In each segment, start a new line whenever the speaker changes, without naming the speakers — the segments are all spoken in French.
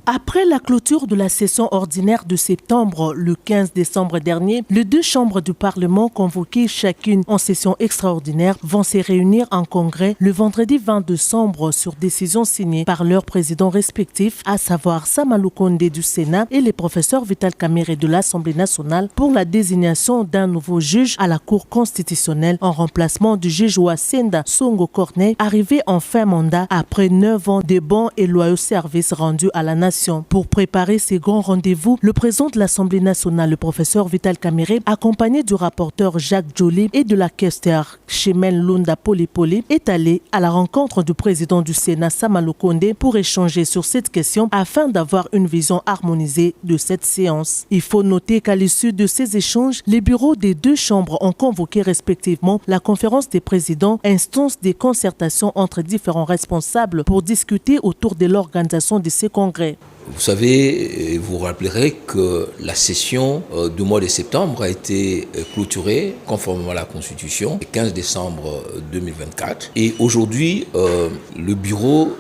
Après la clôture de la session ordinaire de septembre, le 15 décembre dernier, les deux chambres du Parlement convoquées chacune en session extraordinaire vont se réunir en congrès le vendredi 20 décembre sur décision signée par leurs présidents respectifs, à savoir Sama Lukonde du Sénat et les professeurs Vital Kamerhe de l'Assemblée nationale pour la désignation d'un nouveau juge à la Cour constitutionnelle en remplacement du juge Wassenda Songo Corneille, arrivé en fin mandat après 9 ans de bons et loyaux services rendus à la nation. Pour préparer ces grands rendez-vous, le président de l'Assemblée nationale, le professeur Vital Kamerhe, accompagné du rapporteur Jacques Joly et de la questeur Chemel Lunda Polipoli, est allé à la rencontre du président du Sénat, Sama Lukonde, pour échanger sur cette question afin d'avoir une vision harmonisée de cette séance. Il faut noter qu'à l'issue de ces échanges, les bureaux des deux chambres ont convoqué respectivement la conférence des présidents, instance des concertations entre différents responsables pour discuter autour de l'organisation de ces congrès.
Vous savez, vous rappellerez que la session du mois de septembre a été clôturée conformément à la Constitution le 15 décembre 2024. Et aujourd'hui, le bureau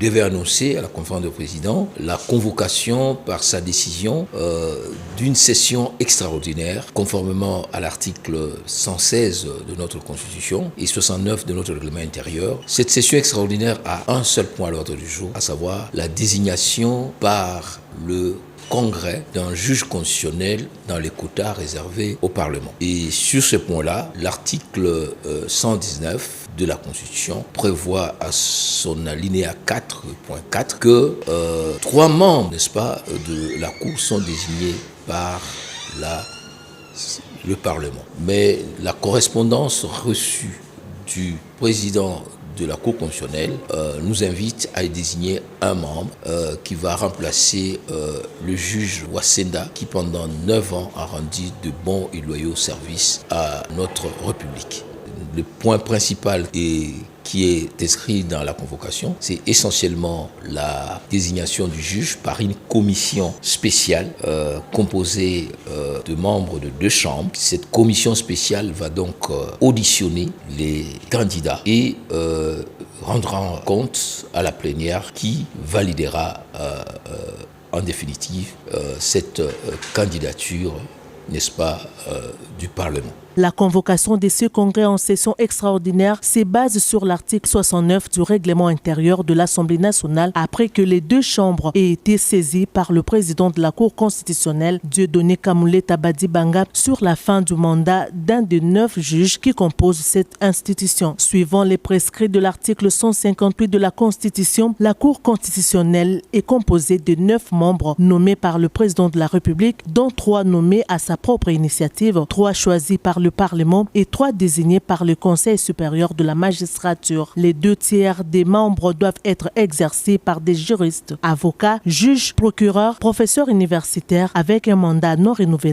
devait annoncer à la conférence de présidents la convocation par sa décision d'une session extraordinaire conformément à l'article 116 de notre Constitution et 69 de notre règlement intérieur. Cette session extraordinaire a un seul point à l'ordre du jour, à savoir la désignation par le Congrès d'un juge constitutionnel dans les quotas réservés au Parlement. Et sur ce point-là, l'article 119 de la Constitution prévoit à son alinéa 4.4 que 3 membres, n'est-ce pas, de la Cour sont désignés par le Parlement. Mais la correspondance reçue du président de la Cour constitutionnelle nous invite à désigner un membre qui va remplacer le juge Wassenda qui pendant 9 ans a rendu de bons et loyaux services à notre République. Le point principal qui est inscrit dans la convocation, c'est essentiellement la désignation du juge par une commission spéciale composée de membres de 2 chambres. Cette commission spéciale va donc auditionner les candidats et rendra compte à la plénière qui validera en définitive cette candidature, n'est-ce pas, du Parlement.
La convocation de ce congrès en session extraordinaire se base sur l'article 69 du règlement intérieur de l'Assemblée nationale après que les 2 chambres aient été saisies par le président de la Cour constitutionnelle, Dieudonné Kamule Tabadi Banga, sur la fin du mandat d'un des 9 juges qui composent cette institution. Suivant les prescrits de l'article 158 de la Constitution, la Cour constitutionnelle est composée de 9 membres nommés par le président de la République, dont 3 nommés à sa propre initiative, 3 choisis par le Parlement et 3 désignés par le Conseil supérieur de la magistrature. Les 2 tiers des membres doivent être exercés par des juristes, avocats, juges, procureurs, professeurs universitaires avec un mandat non renouvelé.